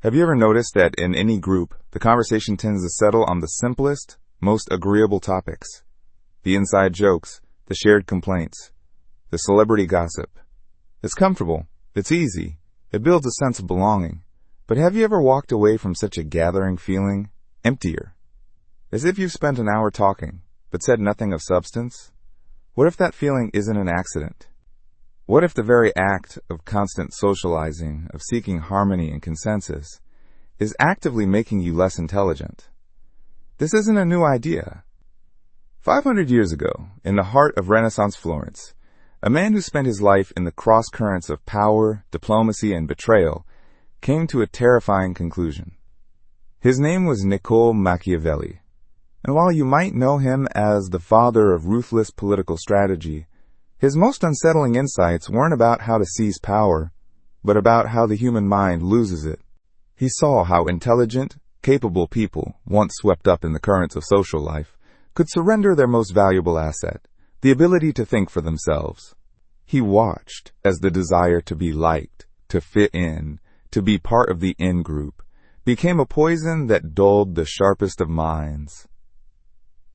Have you ever noticed that in any group, the conversation tends to settle on the simplest, most agreeable topics? The inside jokes, the shared complaints, the celebrity gossip. It's comfortable, it's easy, it builds a sense of belonging. But have you ever walked away from such a gathering feeling emptier? As if you've spent an hour talking, but said nothing of substance? What if that feeling isn't an accident? What if the very act of constant socializing, of seeking harmony and consensus, is actively making you less intelligent? This isn't a new idea. 500 years ago, in the heart of Renaissance Florence, a man who spent his life in the cross-currents of power, diplomacy, and betrayal came to a terrifying conclusion. His name was Niccolò Machiavelli, and while you might know him as the father of ruthless political strategy, his most unsettling insights weren't about how to seize power, but about how the human mind loses it. He saw how intelligent, capable people, once swept up in the currents of social life, could surrender their most valuable asset, the ability to think for themselves. He watched as the desire to be liked, to fit in, to be part of the in-group, became a poison that dulled the sharpest of minds.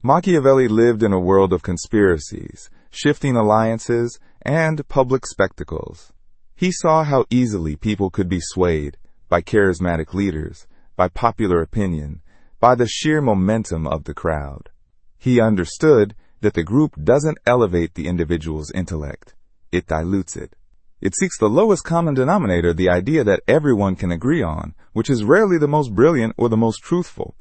Machiavelli lived in a world of conspiracies, shifting alliances, and public spectacles. He saw how easily people could be swayed by charismatic leaders, by popular opinion, by the sheer momentum of the crowd. He understood that the group doesn't elevate the individual's intellect. It dilutes it. It seeks the lowest common denominator, the idea that everyone can agree on, which is rarely the most brilliant or the most truthful.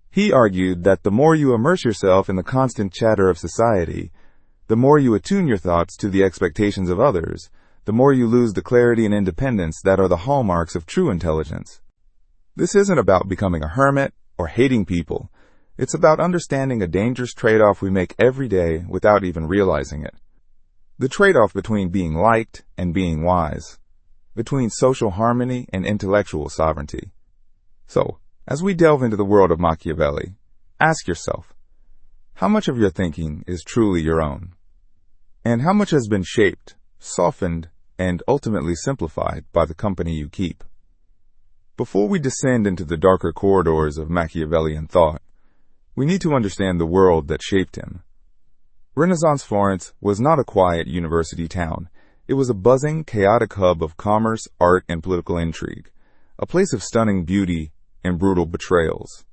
He argued that the more you immerse yourself in the constant chatter of society, the more you attune your thoughts to the expectations of others, the more you lose the clarity and independence that are the hallmarks of true intelligence. This isn't about becoming a hermit or hating people. It's about understanding a dangerous trade-off we make every day without even realizing it. The trade-off between being liked and being wise, between social harmony and intellectual sovereignty. So, as we delve into the world of Machiavelli, ask yourself, how much of your thinking is truly your own? And how much has been shaped, softened, and ultimately simplified by the company you keep? Before we descend into the darker corridors of Machiavellian thought, we need to understand the world that shaped him. Renaissance Florence was not a quiet university town. It was a buzzing, chaotic hub of commerce, art, and political intrigue, a place of stunning beauty and brutal betrayals.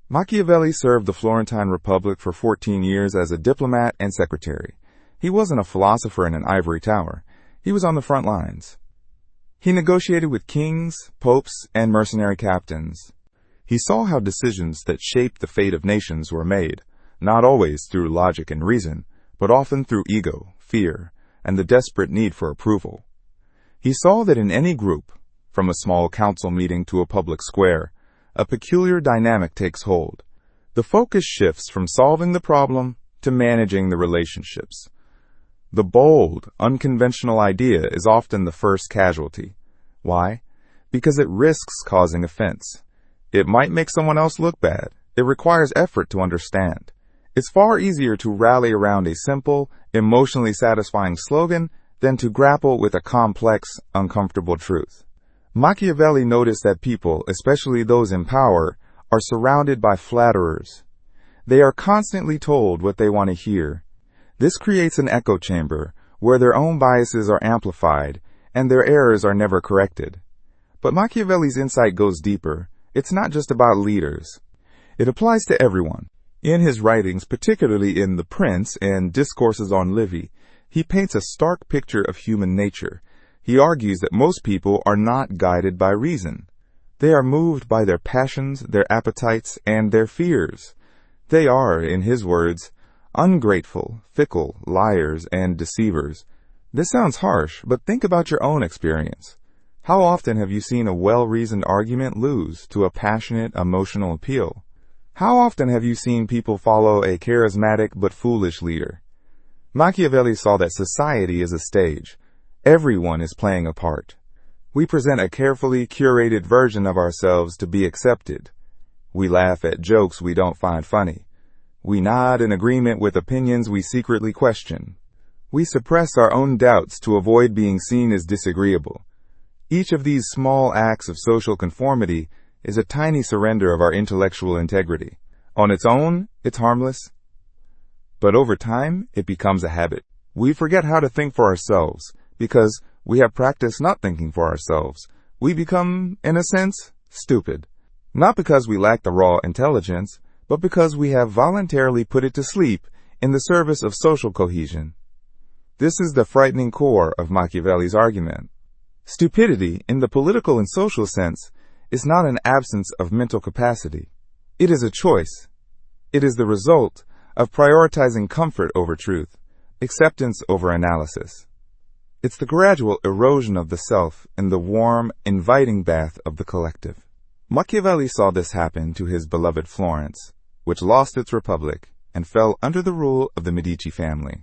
Machiavelli served the Florentine Republic for 14 years as a diplomat and secretary. He wasn't a philosopher in an ivory tower. He was on the front lines. He negotiated with kings, popes, and mercenary captains. He saw how decisions that shaped the fate of nations were made, not always through logic and reason, but often through ego, fear, and the desperate need for approval. He saw that in any group, from a small council meeting to a public square, a peculiar dynamic takes hold. The focus shifts from solving the problem to managing the relationships. The bold, unconventional idea is often the first casualty. Why? Because it risks causing offense. It might make someone else look bad. It requires effort to understand. It's far easier to rally around a simple, emotionally satisfying slogan than to grapple with a complex, uncomfortable truth. Machiavelli noticed that people, especially those in power, are surrounded by flatterers. They are constantly told what they want to hear. This creates an echo chamber where their own biases are amplified and their errors are never corrected. But Machiavelli's insight goes deeper. It's not just about leaders. It applies to everyone. In his writings, particularly in The Prince and Discourses on Livy, he paints a stark picture of human nature. He argues that most people are not guided by reason. They are moved by their passions, their appetites, and their fears. They are, in his words, ungrateful, fickle, liars, and deceivers. This sounds harsh, but think about your own experience. How often have you seen a well-reasoned argument lose to a passionate, emotional appeal? How often have you seen people follow a charismatic but foolish leader? Machiavelli saw that society is a stage. Everyone is playing a part. We present a carefully curated version of ourselves to be accepted. We laugh at jokes we don't find funny. We nod in agreement with opinions we secretly question. We suppress our own doubts to avoid being seen as disagreeable. Each of these small acts of social conformity is a tiny surrender of our intellectual integrity. On its own, it's harmless, but over time, it becomes a habit. We forget how to think for ourselves because we have practiced not thinking for ourselves. We become, in a sense, stupid. Not because we lack the raw intelligence, but because we have voluntarily put it to sleep in the service of social cohesion. This is the frightening core of Machiavelli's argument. Stupidity, in the political and social sense, is not an absence of mental capacity. It is a choice. It is the result of prioritizing comfort over truth, acceptance over analysis. It's the gradual erosion of the self in the warm, inviting bath of the collective. Machiavelli saw this happen to his beloved Florence, which lost its republic and fell under the rule of the Medici family.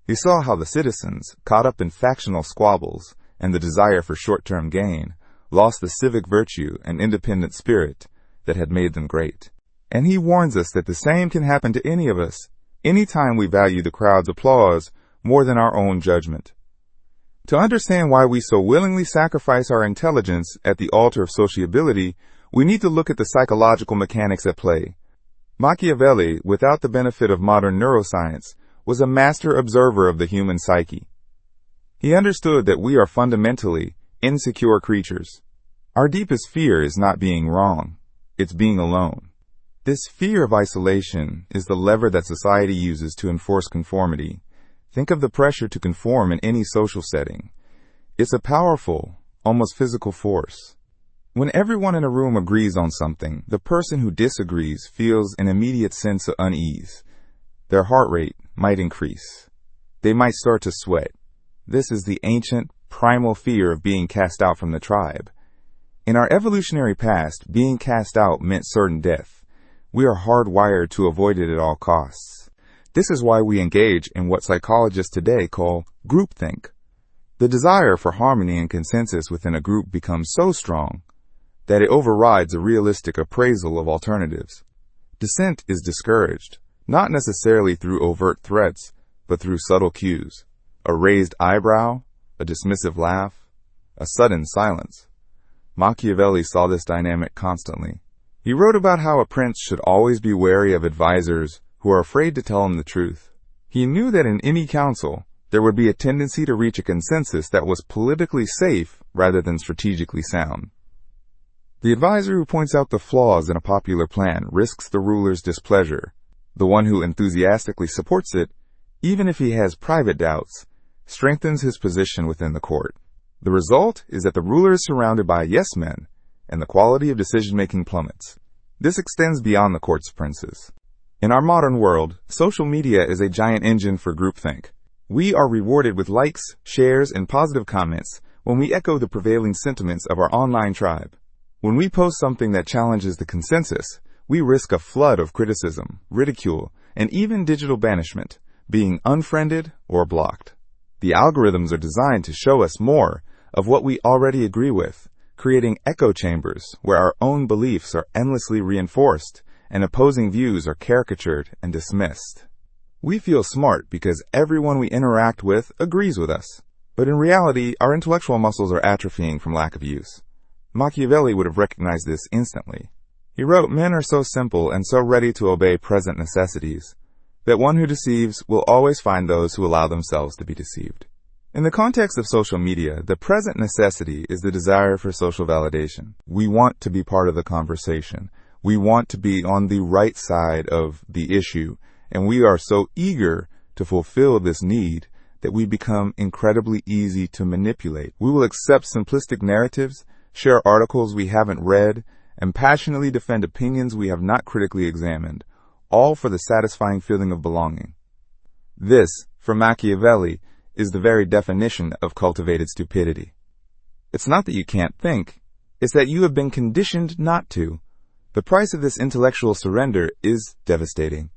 He saw how the citizens, caught up in factional squabbles and the desire for short-term gain, lost the civic virtue and independent spirit that had made them great. And he warns us that the same can happen to any of us, any time we value the crowd's applause more than our own judgment. To understand why we so willingly sacrifice our intelligence at the altar of sociability, we need to look at the psychological mechanics at play. Machiavelli, without the benefit of modern neuroscience, was a master observer of the human psyche. He understood that we are fundamentally insecure creatures. Our deepest fear is not being wrong, it's being alone. This fear of isolation is the lever that society uses to enforce conformity. Think of the pressure to conform in any social setting. It's a powerful, almost physical force. When everyone in a room agrees on something, the person who disagrees feels an immediate sense of unease. Their heart rate might increase. They might start to sweat. This is the ancient, primal fear of being cast out from the tribe. In our evolutionary past, being cast out meant certain death. We are hardwired to avoid it at all costs. This is why we engage in what psychologists today call groupthink. The desire for harmony and consensus within a group becomes so strong that it overrides a realistic appraisal of alternatives. Dissent is discouraged, not necessarily through overt threats, but through subtle cues. A raised eyebrow, a dismissive laugh, a sudden silence. Machiavelli saw this dynamic constantly. He wrote about how a prince should always be wary of advisors who are afraid to tell him the truth. He knew that in any council, there would be a tendency to reach a consensus that was politically safe rather than strategically sound. The advisor who points out the flaws in a popular plan risks the ruler's displeasure. The one who enthusiastically supports it, even if he has private doubts, strengthens his position within the court. The result is that the ruler is surrounded by yes men, and the quality of decision-making plummets. This extends beyond the court's princes. In our modern world, social media is a giant engine for groupthink. We are rewarded with likes, shares, and positive comments when we echo the prevailing sentiments of our online tribe. When we post something that challenges the consensus, we risk a flood of criticism, ridicule, and even digital banishment, being unfriended or blocked. The algorithms are designed to show us more of what we already agree with, creating echo chambers where our own beliefs are endlessly reinforced and opposing views are caricatured and dismissed. We feel smart because everyone we interact with agrees with us, but in reality, our intellectual muscles are atrophying from lack of use. Machiavelli would have recognized this instantly. He wrote, "Men are so simple and so ready to obey present necessities that one who deceives will always find those who allow themselves to be deceived." In the context of social media, the present necessity is the desire for social validation. We want to be part of the conversation. We want to be on the right side of the issue, and we are so eager to fulfill this need that we become incredibly easy to manipulate. We will accept simplistic narratives, share articles we haven't read, and passionately defend opinions we have not critically examined, all for the satisfying feeling of belonging. This, for Machiavelli, is the very definition of cultivated stupidity. It's not that you can't think, it's that you have been conditioned not to. The price of this intellectual surrender is devastating.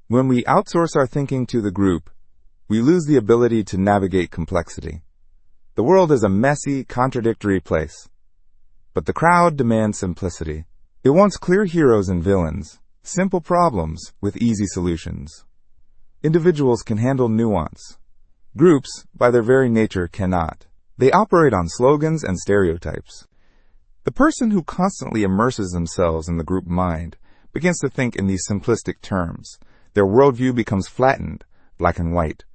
When we outsource our thinking to the group, we lose the ability to navigate complexity. The world is a messy, contradictory place. But the crowd demands simplicity. It wants clear heroes and villains, simple problems with easy solutions. Individuals can handle nuance. Groups, by their very nature, cannot. They operate on slogans and stereotypes. The person who constantly immerses themselves in the group mind begins to think in these simplistic terms. Their worldview becomes flattened, black and white.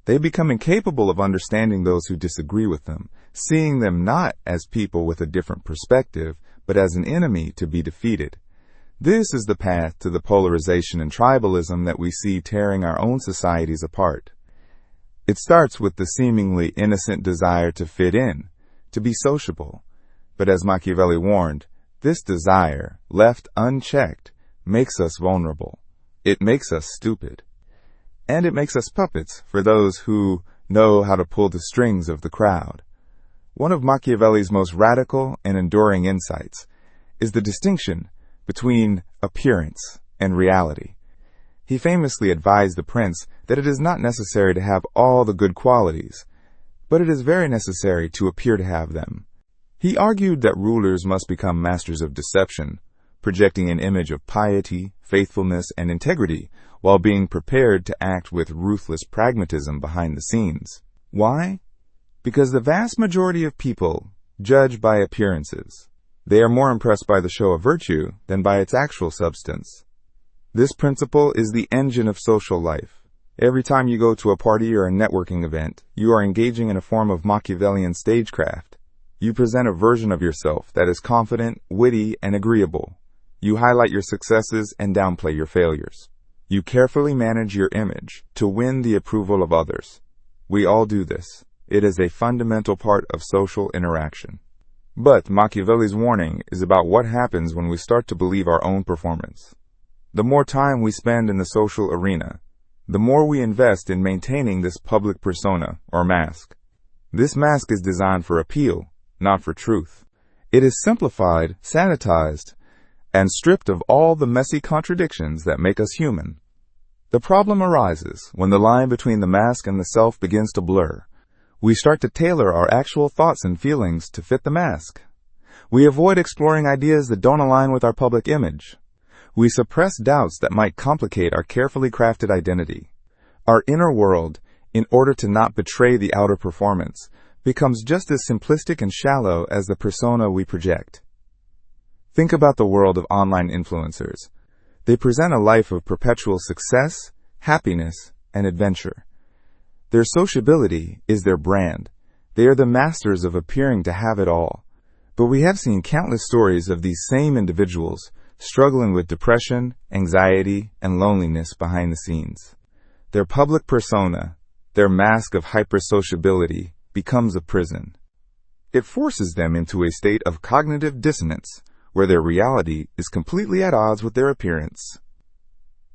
They become incapable of understanding those who disagree with them, seeing them not as people with a different perspective, but as an enemy to be defeated. This is the path to the polarization and tribalism that we see tearing our own societies apart. It starts with the seemingly innocent desire to fit in, to be sociable. But as Machiavelli warned, this desire, left unchecked, makes us vulnerable. It makes us stupid. And it makes us puppets for those who know how to pull the strings of the crowd. One of Machiavelli's most radical and enduring insights is the distinction between appearance and reality. He famously advised the prince that it is not necessary to have all the good qualities, but it is very necessary to appear to have them. He argued that rulers must become masters of deception, projecting an image of piety, faithfulness, and integrity, while being prepared to act with ruthless pragmatism behind the scenes. Why? Because the vast majority of people judge by appearances. They are more impressed by the show of virtue than by its actual substance. This principle is the engine of social life. Every time you go to a party or a networking event, you are engaging in a form of Machiavellian stagecraft. You present a version of yourself that is confident, witty, and agreeable. You highlight your successes and downplay your failures. You carefully manage your image to win the approval of others. We all do this. It is a fundamental part of social interaction. But Machiavelli's warning is about what happens when we start to believe our own performance. The more time we spend in the social arena, the more we invest in maintaining this public persona or mask. This mask is designed for appeal, not for truth. It is simplified, sanitized, and stripped of all the messy contradictions that make us human. The problem arises when the line between the mask and the self begins to blur. We start to tailor our actual thoughts and feelings to fit the mask. We avoid exploring ideas that don't align with our public image. We suppress doubts that might complicate our carefully crafted identity. Our inner world, in order to not betray the outer performance, becomes just as simplistic and shallow as the persona we project. Think about the world of online influencers. They present a life of perpetual success, happiness, and adventure. Their sociability is their brand. They are the masters of appearing to have it all. But we have seen countless stories of these same individuals struggling with depression, anxiety, and loneliness behind the scenes. Their public persona, their mask of hypersociability, becomes a prison. It forces them into a state of cognitive dissonance, where their reality is completely at odds with their appearance.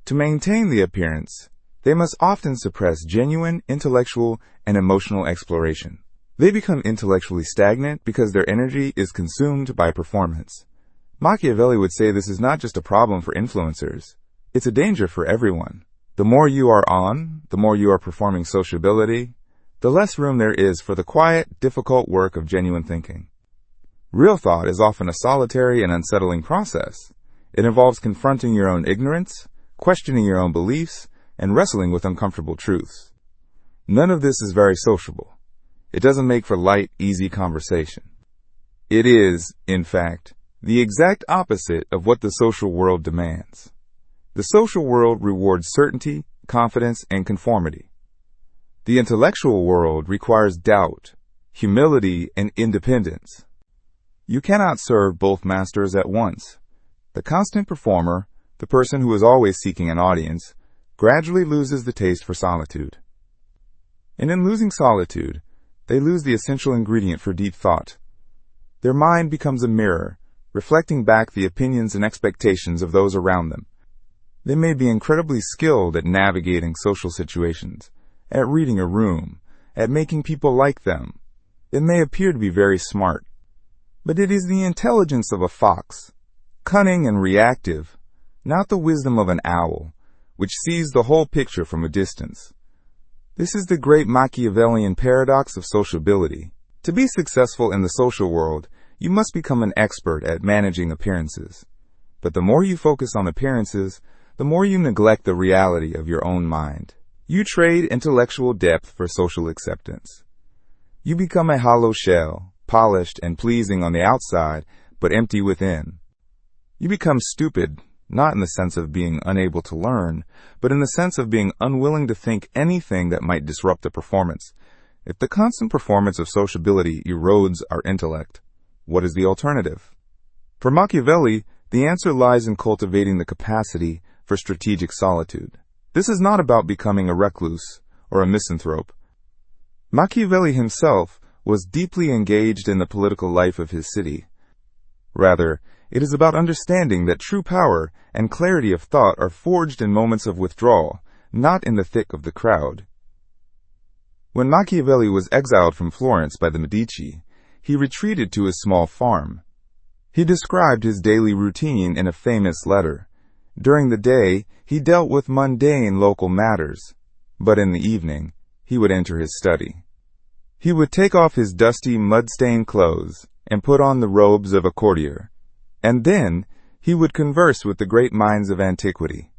To maintain the appearance, they must often suppress genuine intellectual and emotional exploration. They become intellectually stagnant because their energy is consumed by performance. Machiavelli would say this is not just a problem for influencers. It's a danger for everyone. The more you are on, the more you are performing sociability, the less room there is for the quiet, difficult work of genuine thinking. Real thought is often a solitary and unsettling process. It involves confronting your own ignorance, questioning your own beliefs, and wrestling with uncomfortable truths. None of this is very sociable. It doesn't make for light, easy conversation. It is, in fact, the exact opposite of what the social world demands. The social world rewards certainty, confidence, and conformity. The intellectual world requires doubt, humility, and independence. You cannot serve both masters at once. The constant performer, the person who is always seeking an audience, gradually loses the taste for solitude. And in losing solitude, they lose the essential ingredient for deep thought. Their mind becomes a mirror, reflecting back the opinions and expectations of those around them. They may be incredibly skilled at navigating social situations, at reading a room, at making people like them. It may appear to be very smart, but it is the intelligence of a fox, cunning and reactive, not the wisdom of an owl, which sees the whole picture from a distance. This is the great Machiavellian paradox of sociability. To be successful in the social world, you must become an expert at managing appearances. But the more you focus on appearances, the more you neglect the reality of your own mind. You trade intellectual depth for social acceptance. You become a hollow shell, polished and pleasing on the outside, but empty within. You become stupid, not in the sense of being unable to learn, but in the sense of being unwilling to think anything that might disrupt the performance. If the constant performance of sociability erodes our intellect, what is the alternative? For Machiavelli, the answer lies in cultivating the capacity for strategic solitude. This is not about becoming a recluse or a misanthrope. Machiavelli himself was deeply engaged in the political life of his city. Rather, it is about understanding that true power and clarity of thought are forged in moments of withdrawal, not in the thick of the crowd. When Machiavelli was exiled from Florence by the Medici, he retreated to his small farm. He described his daily routine in a famous letter. During the day, he dealt with mundane local matters, but in the evening, he would enter his study. He would take off his dusty, mud-stained clothes and put on the robes of a courtier, and then he would converse with the great minds of antiquity.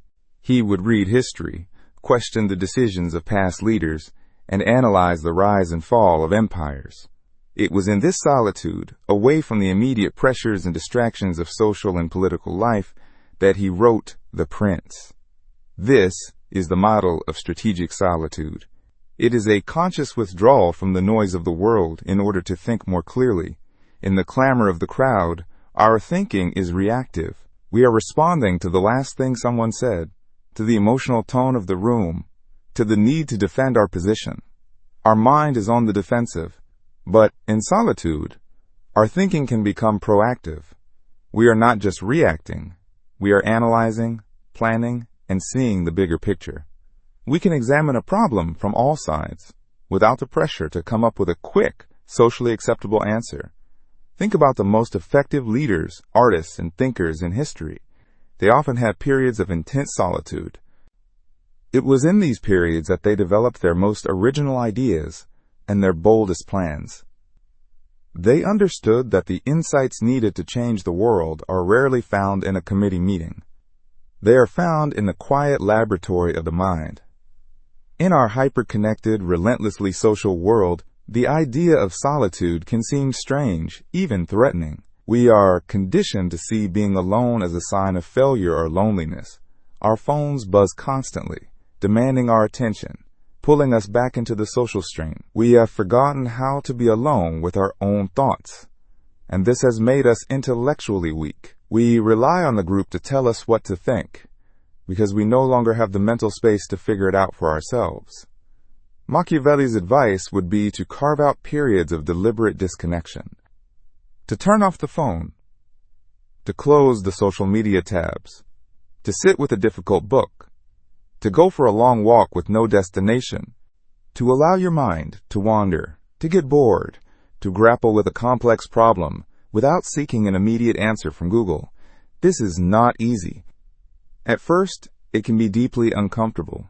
He would read history, question the decisions of past leaders, and analyze the rise and fall of empires. It was in this solitude, away from the immediate pressures and distractions of social and political life, that he wrote The Prince. This is the model of strategic solitude. It is a conscious withdrawal from the noise of the world in order to think more clearly. In the clamor of the crowd, our thinking is reactive. We are responding to the last thing someone said, to the emotional tone of the room, to the need to defend our position. Our mind is on the defensive. But in solitude, our thinking can become proactive. We are not just reacting. We are analyzing, planning, and seeing the bigger picture. We can examine a problem from all sides, without the pressure to come up with a quick, socially acceptable answer. Think about the most effective leaders, artists, and thinkers in history. They often had periods of intense solitude. It was in these periods that they developed their most original ideas and their boldest plans. They understood that the insights needed to change the world are rarely found in a committee meeting. They are found in the quiet laboratory of the mind. In our hyper-connected, relentlessly social world, the idea of solitude can seem strange, even threatening. We are conditioned to see being alone as a sign of failure or loneliness. Our phones buzz constantly, demanding our attention, pulling us back into the social stream. We have forgotten how to be alone with our own thoughts, and this has made us intellectually weak. We rely on the group to tell us what to think, because we no longer have the mental space to figure it out for ourselves. Machiavelli's advice would be to carve out periods of deliberate disconnection, to turn off the phone, to close the social media tabs, to sit with a difficult book, to go for a long walk with no destination, to allow your mind to wander, to get bored, to grapple with a complex problem without seeking an immediate answer from Google. This is not easy. At first, it can be deeply uncomfortable.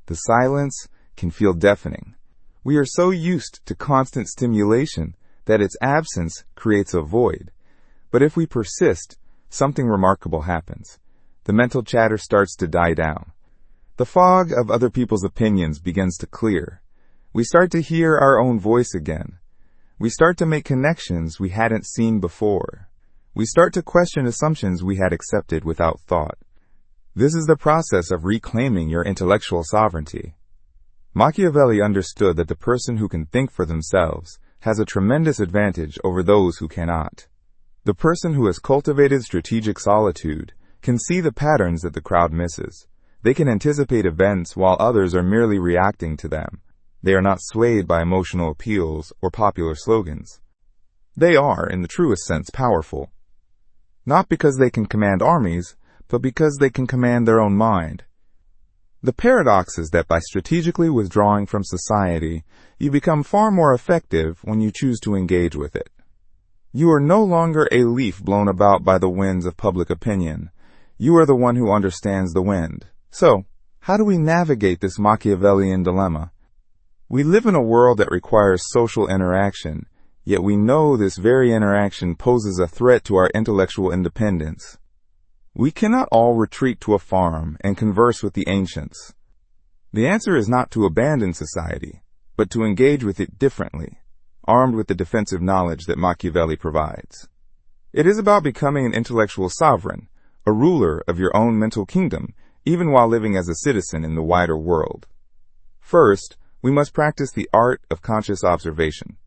The silence can feel deafening. We are so used to constant stimulation that its absence creates a void. But if we persist, something remarkable happens. The mental chatter starts to die down. The fog of other people's opinions begins to clear. We start to hear our own voice again. We start to make connections we hadn't seen before. We start to question assumptions we had accepted without thought. This is the process of reclaiming your intellectual sovereignty. Machiavelli understood that the person who can think for themselves has a tremendous advantage over those who cannot. The person who has cultivated strategic solitude can see the patterns that the crowd misses. They can anticipate events while others are merely reacting to them. They are not swayed by emotional appeals or popular slogans. They are, in the truest sense, powerful. Not because they can command armies, but because they can command their own mind. The paradox is that by strategically withdrawing from society, you become far more effective when you choose to engage with it. You are no longer a leaf blown about by the winds of public opinion. You are the one who understands the wind. So, how do we navigate this Machiavellian dilemma? We live in a world that requires social interaction, yet we know this very interaction poses a threat to our intellectual independence. We cannot all retreat to a farm and converse with the ancients. The answer is not to abandon society, but to engage with it differently. armed with the defensive knowledge that Machiavelli provides. It is about becoming an intellectual sovereign, a ruler of your own mental kingdom, even while living as a citizen in the wider world. First, we must practice the art of conscious observation.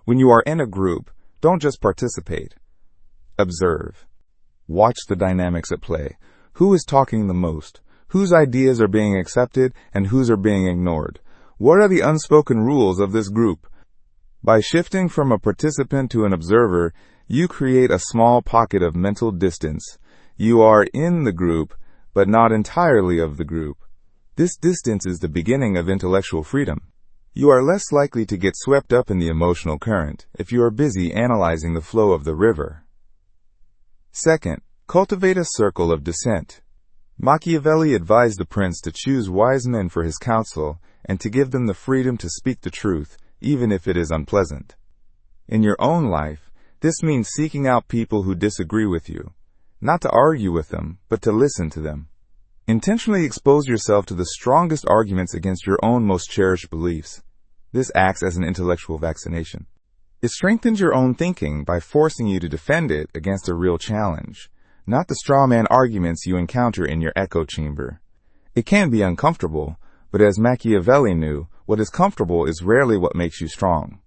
When you are in a group, don't just participate. Observe. Watch the dynamics at play. Who is talking the most? Whose ideas are being accepted and whose are being ignored? What are the unspoken rules of this group? By shifting from a participant to an observer, you create a small pocket of mental distance. You are in the group, but not entirely of the group. This distance is the beginning of intellectual freedom. You are less likely to get swept up in the emotional current if you are busy analyzing the flow of the river. Second, cultivate a circle of dissent. Machiavelli advised the prince to choose wise men for his council and to give them the freedom to speak the truth, even if it is unpleasant. In your own life, this means seeking out people who disagree with you, not to argue with them, but to listen to them. Intentionally expose yourself to the strongest arguments against your own most cherished beliefs. This acts as an intellectual vaccination. It strengthens your own thinking by forcing you to defend it against a real challenge, not the straw man arguments you encounter in your echo chamber. It can be uncomfortable, but as Machiavelli knew, what is comfortable is rarely what makes you strong.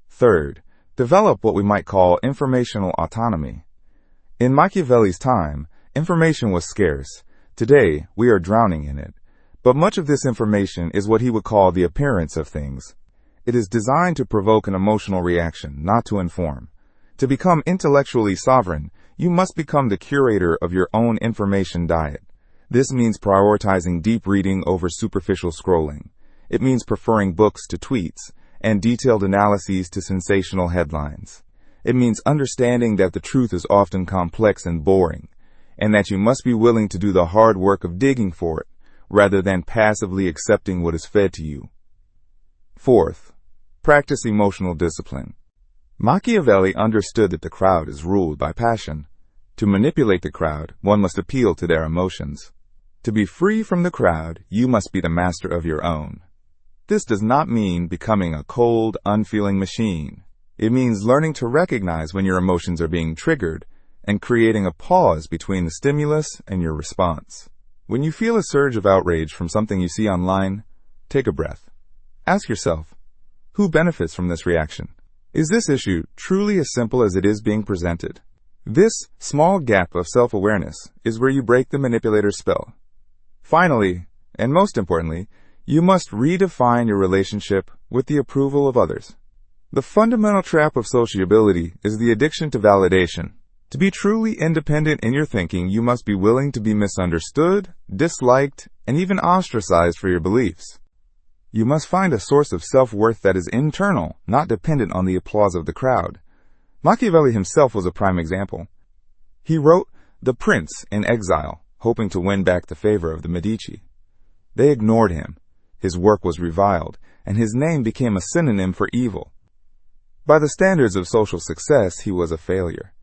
Third, develop what we might call informational autonomy. In Machiavelli's time, information was scarce. Today, we are drowning in it. But much of this information is what he would call the appearance of things. It is designed to provoke an emotional reaction, not to inform. To become intellectually sovereign, you must become the curator of your own information diet. This means prioritizing deep reading over superficial scrolling. It means preferring books to tweets and detailed analyses to sensational headlines. It means understanding that the truth is often complex and boring, and that you must be willing to do the hard work of digging for it, rather than passively accepting what is fed to you. Fourth, practice emotional discipline. Machiavelli understood that the crowd is ruled by passion. To manipulate the crowd, one must appeal to their emotions. To be free from the crowd, you must be the master of your own. This does not mean becoming a cold, unfeeling machine. It means learning to recognize when your emotions are being triggered and creating a pause between the stimulus and your response. When you feel a surge of outrage from something you see online, take a breath. Ask yourself, who benefits from this reaction? Is this issue truly as simple as it is being presented? This small gap of self-awareness is where you break the manipulator's spell. Finally, and most importantly, you must redefine your relationship with the approval of others. The fundamental trap of sociability is the addiction to validation. To be truly independent in your thinking, you must be willing to be misunderstood, disliked, and even ostracized for your beliefs. You must find a source of self-worth that is internal, not dependent on the applause of the crowd. Machiavelli himself was a prime example. He wrote The Prince in exile, hoping to win back the favor of the Medici. They ignored him. His work was reviled, and his name became a synonym for evil. By the standards of social success, he was a failure.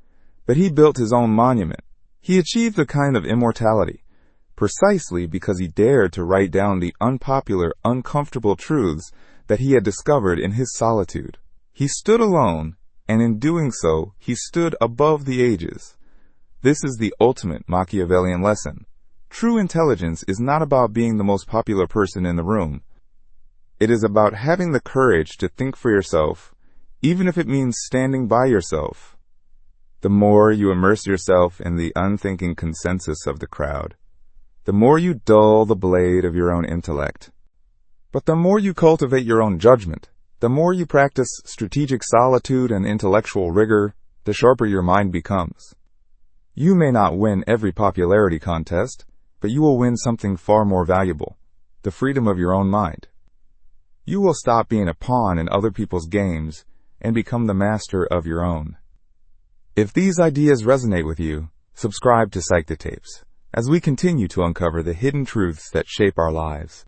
But he built his own monument. He achieved a kind of immortality, precisely because he dared to write down the unpopular, uncomfortable truths that he had discovered in his solitude. He stood alone, and in doing so, he stood above the ages. This is the ultimate Machiavellian lesson. True intelligence is not about being the most popular person in the room. It is about having the courage to think for yourself, even if it means standing by yourself. The more you immerse yourself in the unthinking consensus of the crowd, the more you dull the blade of your own intellect. But the more you cultivate your own judgment, the more you practice strategic solitude and intellectual rigor, the sharper your mind becomes. You may not win every popularity contest, but you will win something far more valuable, the freedom of your own mind. You will stop being a pawn in other people's games and become the master of your own. If these ideas resonate with you, subscribe to PsycheTapes as we continue to uncover the hidden truths that shape our lives.